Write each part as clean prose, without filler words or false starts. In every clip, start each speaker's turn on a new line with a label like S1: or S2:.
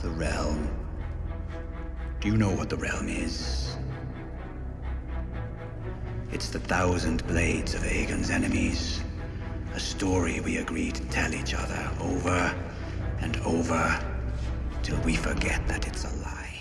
S1: The realm. Do you know what the realm is? It's the 1,000 blades of Aegon's enemies. A story we agreed to tell each other over and over till we forget that it's a lie.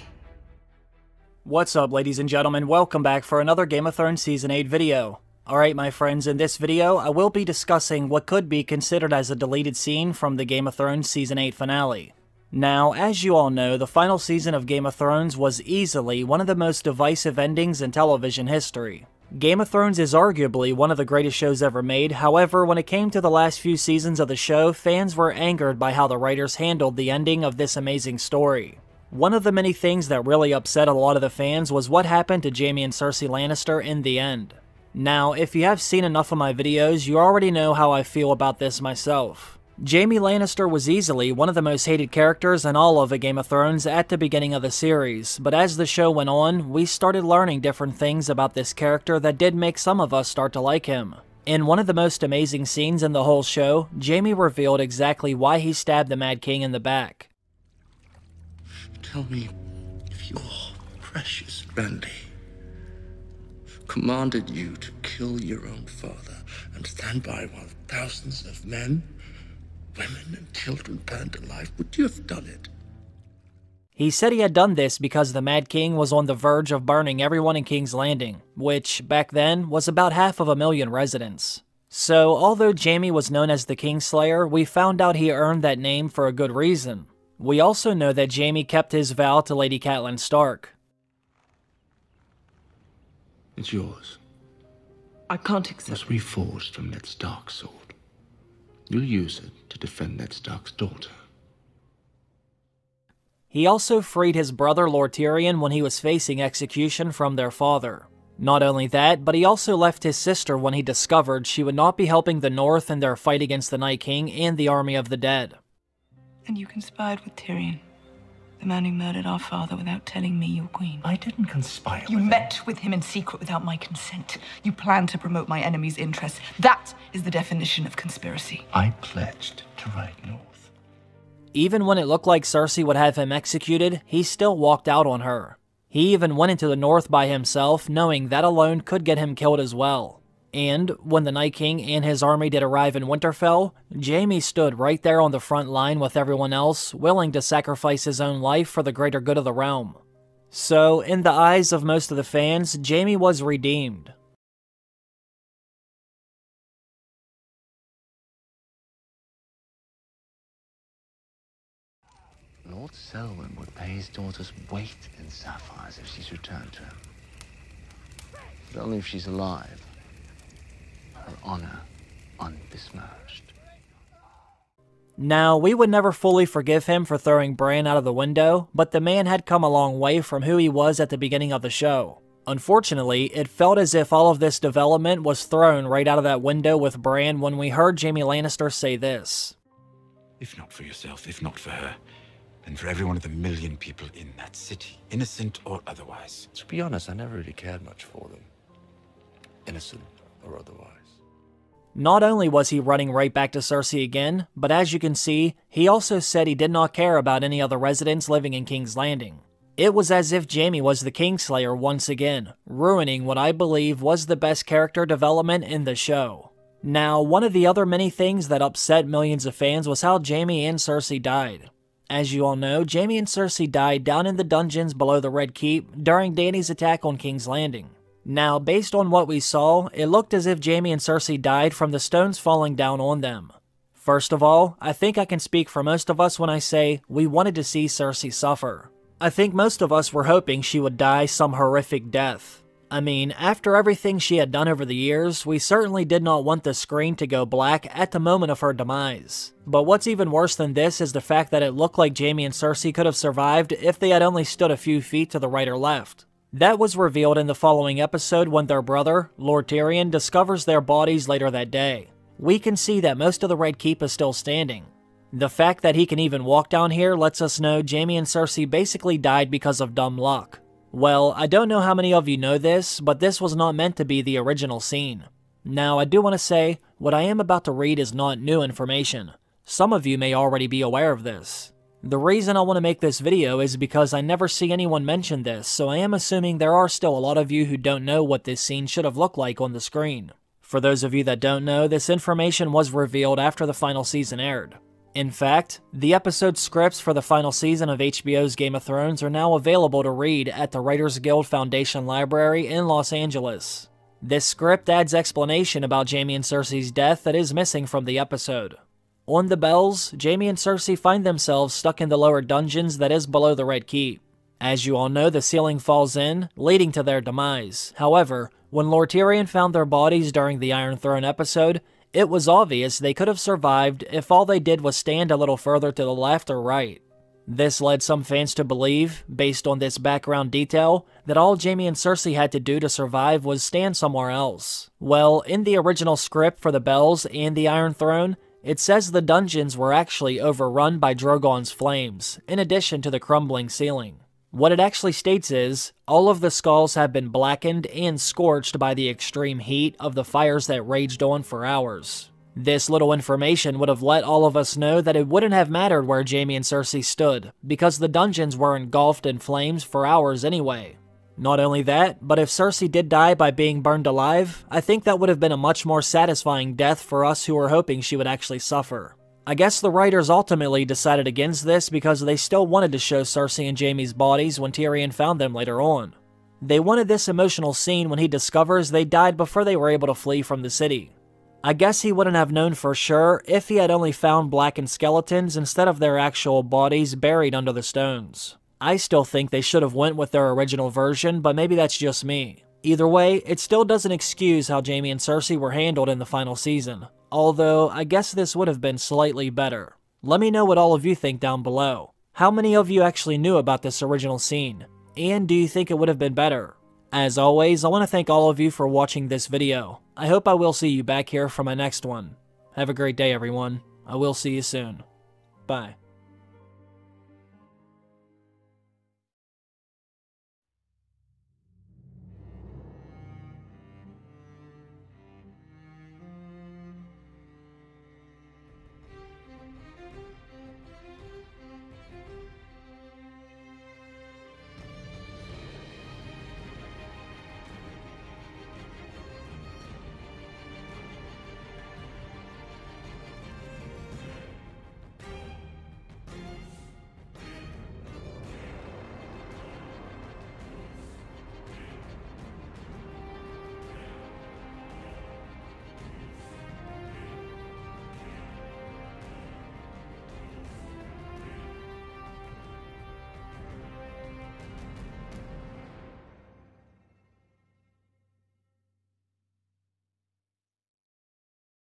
S2: What's up, ladies and gentlemen? Welcome back for another Game of Thrones Season 8 video. Alright my friends, in this video I will be discussing what could be considered as a deleted scene from the Game of Thrones Season 8 finale. Now, as you all know, the final season of Game of Thrones was easily one of the most divisive endings in television history. Game of Thrones is arguably one of the greatest shows ever made, however, when it came to the last few seasons of the show, fans were angered by how the writers handled the ending of this amazing story. One of the many things that really upset a lot of the fans was what happened to Jaime and Cersei Lannister in the end. Now, if you have seen enough of my videos, you already know how I feel about this myself. Jaime Lannister was easily one of the most hated characters in all of A Game of Thrones at the beginning of the series, but as the show went on, we started learning different things about this character that did make some of us start to like him. In one of the most amazing scenes in the whole show, Jaime revealed exactly why he stabbed the Mad King in the back.
S3: Tell me if your precious Randy commanded you to kill your own father and stand by while thousands of men, women and children burned alive, would you have done it?
S2: He said he had done this because the Mad King was on the verge of burning everyone in King's Landing, which, back then, was about 500,000 residents. So, although Jaime was known as the Kingslayer, we found out he earned that name for a good reason. We also know that Jaime kept his vow to Lady Catelyn Stark.
S3: It's yours.
S4: I can't
S3: It
S4: accept.
S3: was reforged from Ned Stark's sword. You'll use it to defend Ned Stark's daughter.
S2: He also freed his brother Lord Tyrion when he was facing execution from their father. Not only that, but he also left his sister when he discovered she would not be helping the North in their fight against the Night King and the Army of the Dead.
S4: And you conspired with Tyrion, the man who murdered our father without telling me, your queen.
S5: I didn't conspire
S4: You
S5: with him.
S4: met with him in secret without my consent. You planned to promote my enemy's interests. That is the definition of conspiracy.
S5: I pledged to ride north.
S2: Even when it looked like Cersei would have him executed, he still walked out on her. He even went into the North by himself, knowing that alone could get him killed as well. And when the Night King and his army did arrive in Winterfell, Jaime stood right there on the front line with everyone else, willing to sacrifice his own life for the greater good of the realm. So, in the eyes of most of the fans, Jaime was redeemed.
S6: Lord Selwyn would pay his daughter's weight in sapphires if she's returned to him. But only if she's alive. Her honor undismerged.
S2: Now, we would never fully forgive him for throwing Bran out of the window, but the man had come a long way from who he was at the beginning of the show. Unfortunately, it felt as if all of this development was thrown right out of that window with Bran when we heard Jaime Lannister say this.
S7: If not for yourself, if not for her, then for every one of the million people in that city, innocent or otherwise.
S6: To be honest, I never really cared much for them. Innocent or otherwise.
S2: Not only was he running right back to Cersei again, but as you can see, he also said he did not care about any other residents living in King's Landing. It was as if Jaime was the Kingslayer once again, ruining what I believe was the best character development in the show. Now, one of the other many things that upset millions of fans was how Jaime and Cersei died. As you all know, Jaime and Cersei died down in the dungeons below the Red Keep during Dany's attack on King's Landing. Now, based on what we saw, it looked as if Jaime and Cersei died from the stones falling down on them. First of all, I think I can speak for most of us when I say we wanted to see Cersei suffer. I think most of us were hoping she would die some horrific death. I mean, after everything she had done over the years, we certainly did not want the screen to go black at the moment of her demise. But what's even worse than this is the fact that it looked like Jaime and Cersei could have survived if they had only stood a few feet to the right or left. That was revealed in the following episode when their brother, Lord Tyrion, discovers their bodies later that day. We can see that most of the Red Keep is still standing. The fact that he can even walk down here lets us know Jaime and Cersei basically died because of dumb luck. Well, I don't know how many of you know this, but this was not meant to be the original scene. Now, I do want to say, what I am about to read is not new information. Some of you may already be aware of this. The reason I want to make this video is because I never see anyone mention this, so I am assuming there are still a lot of you who don't know what this scene should have looked like on the screen. For those of you that don't know, this information was revealed after the final season aired. In fact, the episode scripts for the final season of HBO's Game of Thrones are now available to read at the Writers Guild Foundation Library in Los Angeles. This script adds explanation about Jaime and Cersei's death that is missing from the episode. On the Bells, Jaime and Cersei find themselves stuck in the lower dungeons that is below the Red Keep. As you all know, the ceiling falls in, leading to their demise. However, when Lord Tyrion found their bodies during the Iron Throne episode, it was obvious they could have survived if all they did was stand a little further to the left or right. This led some fans to believe, based on this background detail, that all Jaime and Cersei had to do to survive was stand somewhere else. Well, in the original script for the Bells and the Iron Throne, it says the dungeons were actually overrun by Drogon's flames, in addition to the crumbling ceiling. What it actually states is, all of the skulls have been blackened and scorched by the extreme heat of the fires that raged on for hours. This little information would have let all of us know that it wouldn't have mattered where Jaime and Cersei stood, because the dungeons were engulfed in flames for hours anyway. Not only that, but if Cersei did die by being burned alive, I think that would have been a much more satisfying death for us who were hoping she would actually suffer. I guess the writers ultimately decided against this because they still wanted to show Cersei and Jaime's bodies when Tyrion found them later on. They wanted this emotional scene when he discovers they died before they were able to flee from the city. I guess he wouldn't have known for sure if he had only found blackened skeletons instead of their actual bodies buried under the stones. I still think they should have went with their original version, but maybe that's just me. Either way, it still doesn't excuse how Jaime and Cersei were handled in the final season. Although, I guess this would have been slightly better. Let me know what all of you think down below. How many of you actually knew about this original scene? And do you think it would have been better? As always, I want to thank all of you for watching this video. I hope I will see you back here for my next one. Have a great day, everyone. I will see you soon. Bye.